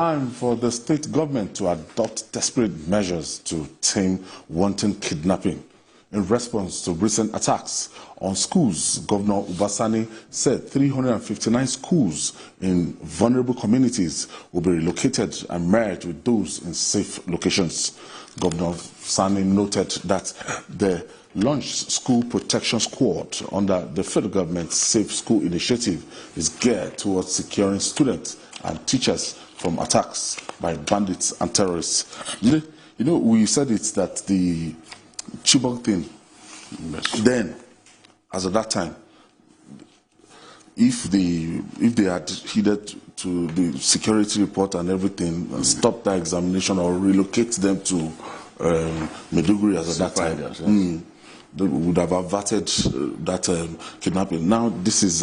And for the state government to adopt desperate measures to tame wanton kidnapping. In response to recent attacks on schools, Governor Ubasani said 359 schools in vulnerable communities will be relocated and merged with those in safe locations. Governor Sani noted that the launched School Protection Squad under the federal government's Safe School initiative is geared towards securing students and teachers from attacks by bandits and terrorists. You know, we said it that the Chibok thing, then, as at that time, if they had heeded to the security report and everything, and stopped the examination or relocate them to Maiduguri as at that time, they would have averted that kidnapping. Now, this is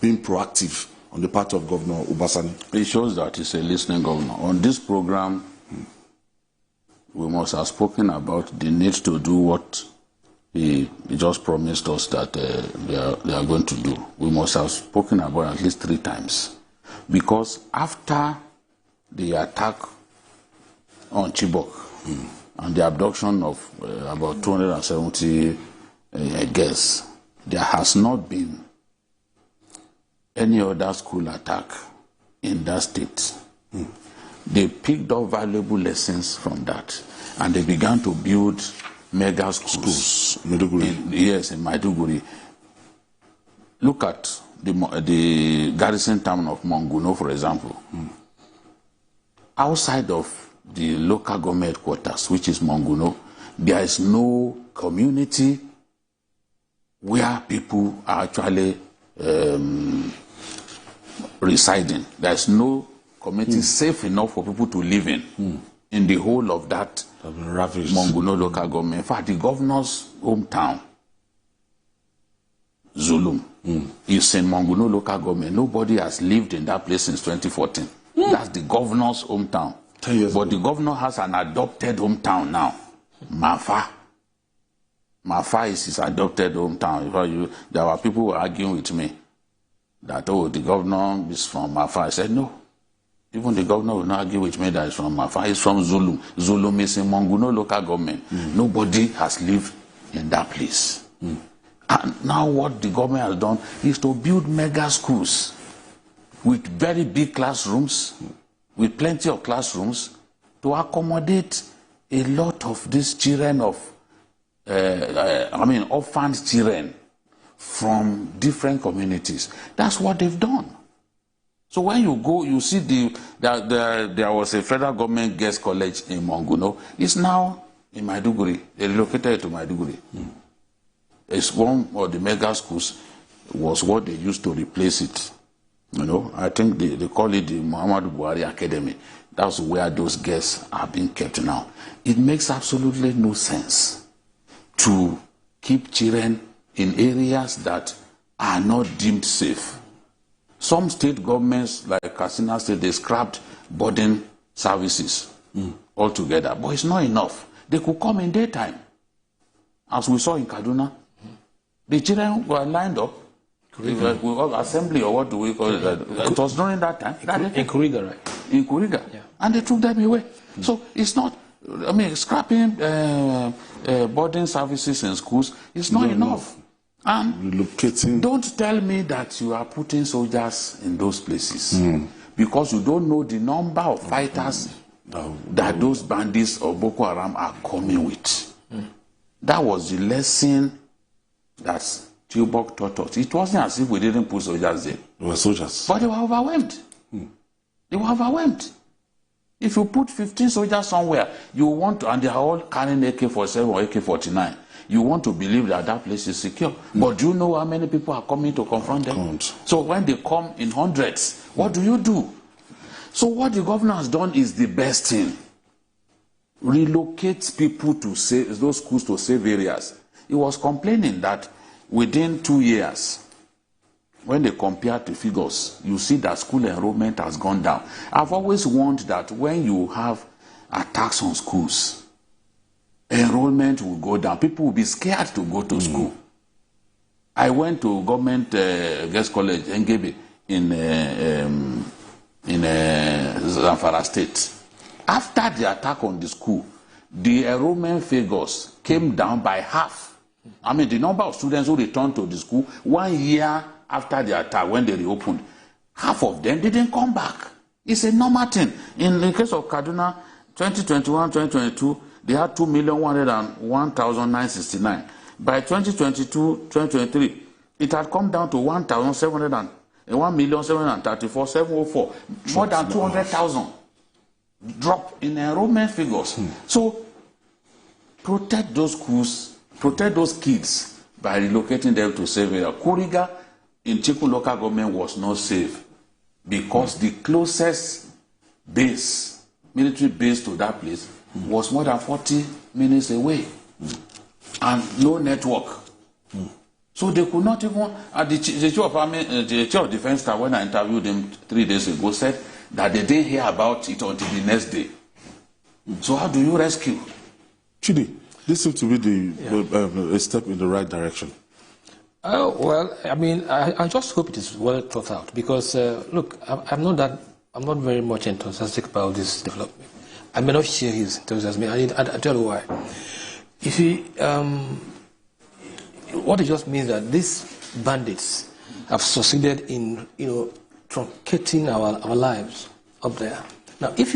being proactive on the part of Governor Ubasani. It shows that he's a listening governor. On this program, we must have spoken about the need to do what he just promised us that they are going to do. We must have spoken about at least 3 times. Because after the attack on Chibok and the abduction of about 270 girls, there has not been any other school attack in that state. They picked up valuable lessons from that, and they began to build mega schools. Maiduguri. Yes, in Maiduguri. Look at the garrison town of Monguno, for example. Outside of the local government quarters, which is Monguno, there is no community where people are actually residing. There is no community safe enough for people to live in the whole of that Monguno local government. In fact, the governor's hometown, Zulum, is in Monguno local government. Nobody has lived in that place since 2014. That's the governor's hometown. 10 years but ago. The governor has an adopted hometown now, Mafa. Mafa is his adopted hometown. There were people who were arguing with me that, oh, the governor is from Mafa. I said, no. Even the governor will not argue with me that he's from Mafa. He's from Zulum. Zulum is in Monguno local government. Nobody has lived in that place. And now what the government has done is to build mega schools with very big classrooms, with plenty of classrooms, to accommodate a lot of these children of, orphaned children from different communities. That's what they've done. So when you go, you see there was a federal government girls' college in Monguno. It's now in Maiduguri. They relocated it to Maiduguri. It's one of the mega schools was what they used to replace it. You know, I think they call it the Muhammadu Buhari Academy. That's where those girls are being kept now. It makes absolutely no sense to keep children in areas that are not deemed safe. Some state governments, like Kaduna State, they scrapped boarding services altogether. But it's not enough. They could come in daytime. As we saw in Kaduna, the children were lined up. Assembly, or what do we call it? It was during that time. In Kuriga, right? In Kuriga. Yeah. And they took them away. So it's not, scrapping boarding services in schools is not enough. And Relocating. don't tell me that you are putting soldiers in those places because you don't know the number of fighters that those bandits of Boko Haram are coming with. That was the lesson that Chibok taught us. It wasn't as if we didn't put soldiers there. They were soldiers. But they were overwhelmed. They were overwhelmed. If you put 15 soldiers somewhere, you want to, and they are all carrying AK-47 or AK-49, you want to believe that that place is secure. But do you know how many people are coming to confront them? So when they come in hundreds, what do you do? So what the governor has done is the best thing. Relocate people to save those schools to safe areas. He was complaining that within 2 years, when they compare the figures, you see that school enrollment has gone down. I've always warned that when you have attacks on schools, enrollment will go down. People will be scared to go to school. I went to government girls' college, Ngebe, in in Zamfara State. After the attack on the school, the enrollment figures came down by half. I mean, the number of students who returned to the school 1 year after the attack, when they reopened, half of them didn't come back. It's a normal thing. In the case of Kaduna, 2021, 2022, they had 2,101,969. By 2022, 2023, it had come down to 1,734,704. More than 200,000 drop in enrollment figures. So protect those schools, protect those kids by relocating them to safe area. Kuriga in Chiku local government was not safe because the closest base, military base to that place, was more than 40 minutes away and no network. So they could not even, the chief of defense staff, when I interviewed him 3 days ago, said that they didn't hear about it until the next day. So how do you rescue? Chidi, this seems to be a step in the right direction. Well, I mean, I just hope it is well thought out because, look, I'm not very much enthusiastic about this development. I may not share his enthusiasm. I'll tell you why. You see, what it just means that these bandits have succeeded in, truncating our lives up there. Now, if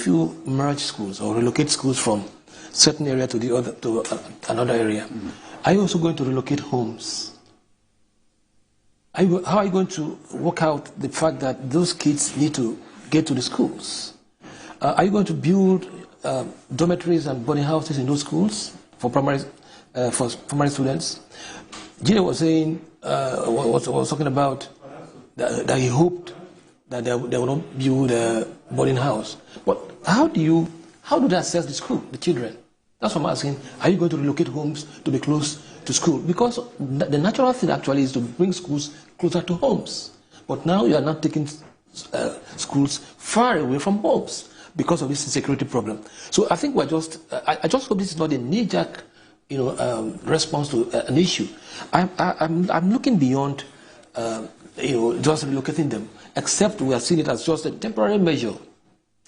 you merge schools or relocate schools from certain area to another area, are you also going to relocate homes? How are you going to work out the fact that those kids need to get to the schools? Are you going to build dormitories and boarding houses in those schools for primary students? Gina was saying, was talking about that he hoped that they will not build a boarding house. But how do they assess the school, the children? That's what I'm asking. Are you going to relocate homes to be close to school? Because the natural thing actually is to bring schools closer to homes. But now you are not taking schools far away from homes because of this insecurity problem. So I think I just hope this is not a knee-jerk, response to an issue. I'm looking beyond, just relocating them, except we are seeing it as just a temporary measure.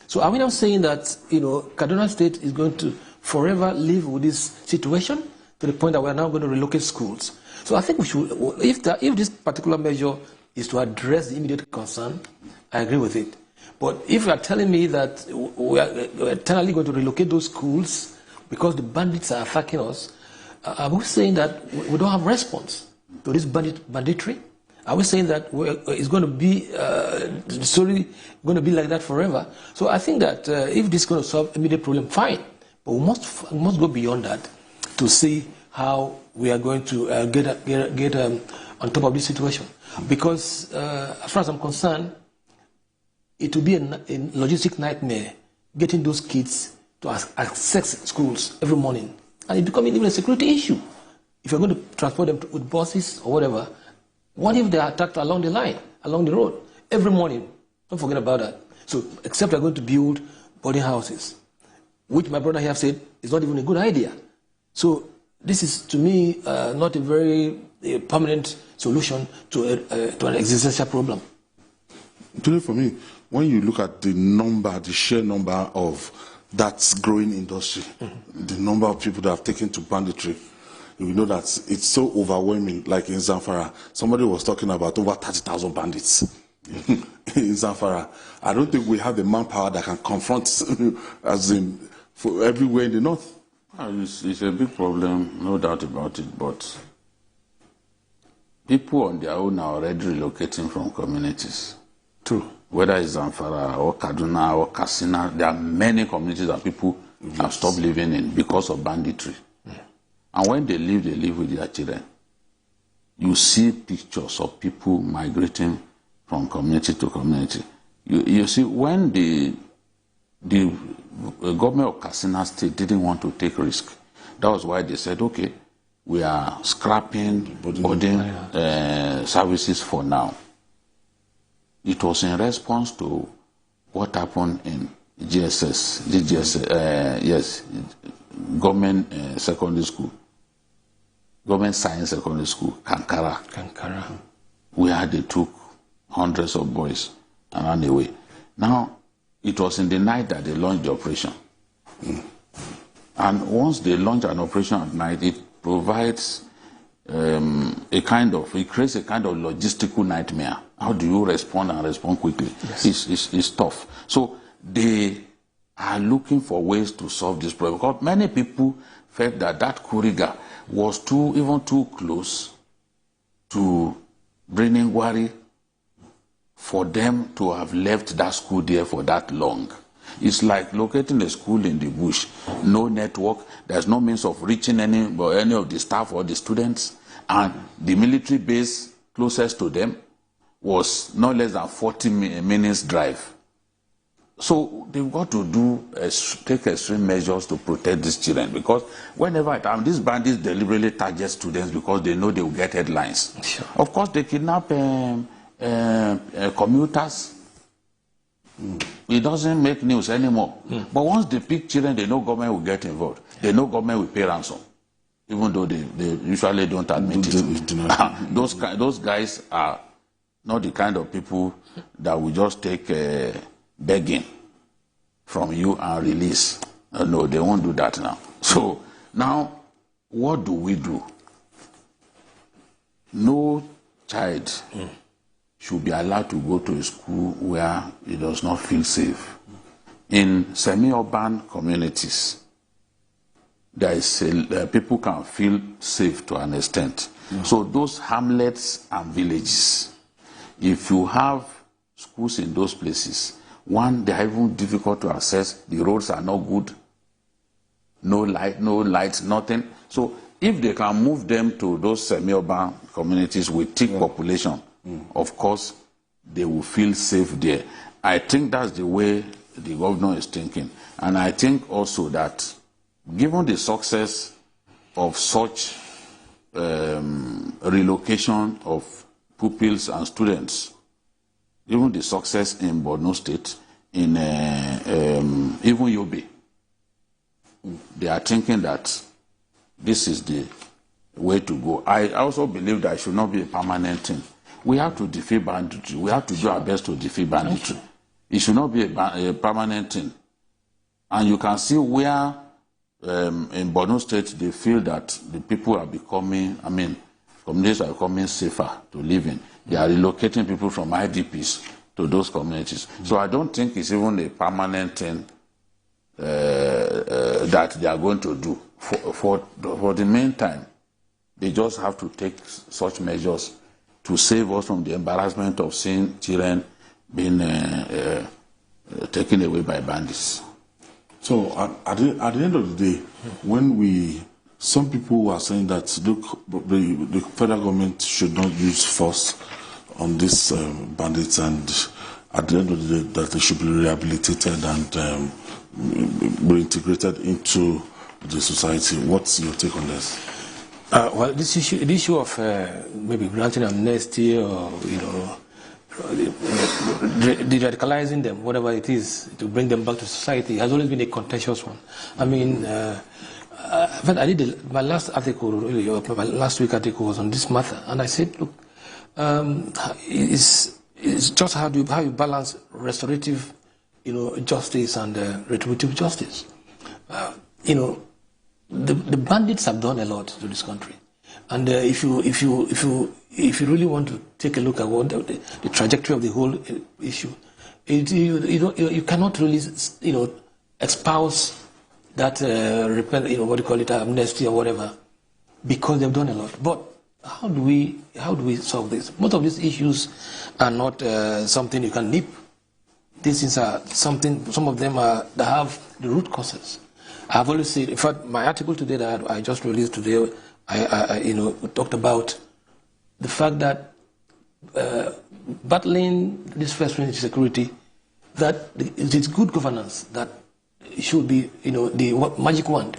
So are we now saying that, Kaduna State is going to forever live with this situation to the point that we are now going to relocate schools? So I think we should, if this particular measure is to address the immediate concern, I agree with it. But if you are telling me that we are eternally going to relocate those schools because the bandits are attacking us, are we saying that we don't have response to this banditry? Are we saying that it's going to be the story going to be like that forever? So I think that if this is going to solve immediate problem, fine. But we must go beyond that to see how we are going to get on top of this situation. Because as far as I'm concerned, it will be a logistic nightmare getting those kids to access schools every morning. And it's becoming even a security issue. If you're going to transport them with buses or whatever, what if they are attacked along the line, along the road, every morning? Don't forget about that. So, except we're going to build boarding houses, which my brother here said is not even a good idea. So, this is, to me, not a very permanent solution to an existential problem. For me, when you look at the sheer number of that growing industry, the number of people that have taken to banditry, you know that it's so overwhelming. Like in Zamfara, somebody was talking about over 30,000 bandits in Zamfara. I don't think we have the manpower that can confront, as in for everywhere in the north. It's a big problem, no doubt about it. But people on their own are already relocating from communities. True. Whether it's Zamfara or Kaduna or Katsina, there are many communities that people have stopped living in because of banditry. And when they live with their children. You see pictures of people migrating from community to community. You see, when the government of Katsina State didn't want to take risk, that was why they said, okay, we are scrapping boarding services for now. It was in response to what happened in government secondary school, government science secondary school, Kankara, where they took hundreds of boys and ran away. Now, it was in the night that they launched the operation. And once they launch an operation at night, it provides it creates a kind of logistical nightmare. How do you respond and respond quickly? Yes. It's tough. So they are looking for ways to solve this problem. Because many people felt that Kuriga was even too close to bringing worry for them to have left that school there for that long. It's like locating a school in the bush, no network, there's no means of reaching any of the staff or the students, and the military base closest to them was no less than 40 minutes drive. So they've got to take extreme measures to protect these children, because whenever these bandits deliberately target students because they know they will get headlines. Sure. Of course, they kidnap commuters. It doesn't make news anymore. But once they pick children, they know government will get involved. They know government will pay ransom, even though they usually don't admit it. Those guys are not the kind of people that will just take begging from you and release. No, they won't do that now. So now, what do we do? No child should be allowed to go to a school where he does not feel safe. In semi-urban communities, people can feel safe to an extent. So those hamlets and villages, if you have schools in those places, one, they are even difficult to access. The roads are not good. No lights, nothing. So if they can move them to those semi-urban communities with thick population, of course, they will feel safe there. I think that's the way the governor is thinking. And I think also that given the success of such relocation of pupils and students, even the success in Borno State, in even Yobe, they are thinking that this is the way to go. I also believe that it should not be a permanent thing. We have to defeat banditry. We have to do our best to defeat banditry. It should not be a permanent thing. And you can see where in Borno State they feel that the people are becoming, communities are becoming safer to live in. They are relocating people from IDPs to those communities. So I don't think it's even a permanent thing that they are going to do. For the meantime, they just have to take such measures to save us from the embarrassment of seeing children being taken away by bandits. So at the end of the day, when some people are saying that the federal government should not use force on these bandits, and at the end of the day that they should be rehabilitated and be integrated into the society. What's your take on this? Well, the issue of maybe granting amnesty or de-radicalizing them, whatever it is, to bring them back to society, has always been a contentious one. I mean, I did my last article, my last week article was on this matter, and I said, look, it's just how you balance restorative, justice and retributive justice. The bandits have done a lot to this country, and if you really want to take a look at what the trajectory of the whole issue, you cannot really espouse that amnesty or whatever, because they've done a lot. But how do we solve this? Most of these issues are not something you can nip. These things are something. Some of them that have the root causes. I've always said, in fact, my article today that I just released today, I talked about the fact that battling this first insecurity, that it's good governance that should be, the magic wand.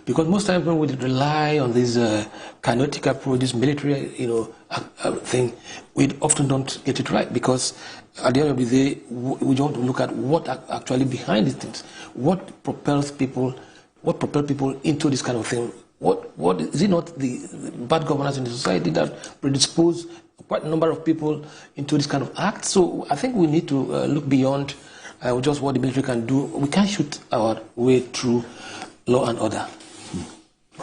Because most times when we rely on this kinetic approach, this military, thing, we often don't get it right, because at the end of the day, we don't look at what actually behind these things. What propels people into this kind of thing? What is it not the bad governance in the society that predispose quite a number of people into this kind of act? So I think we need to look beyond just what the military can do. We can't shoot our way through law and order,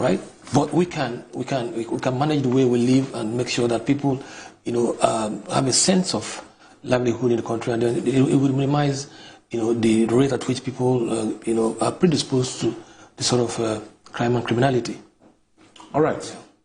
right? But we can manage the way we live and make sure that people, have a sense of livelihood in the country, and then it will minimize, the rate at which people, are predisposed to the sort of crime and criminality. All right.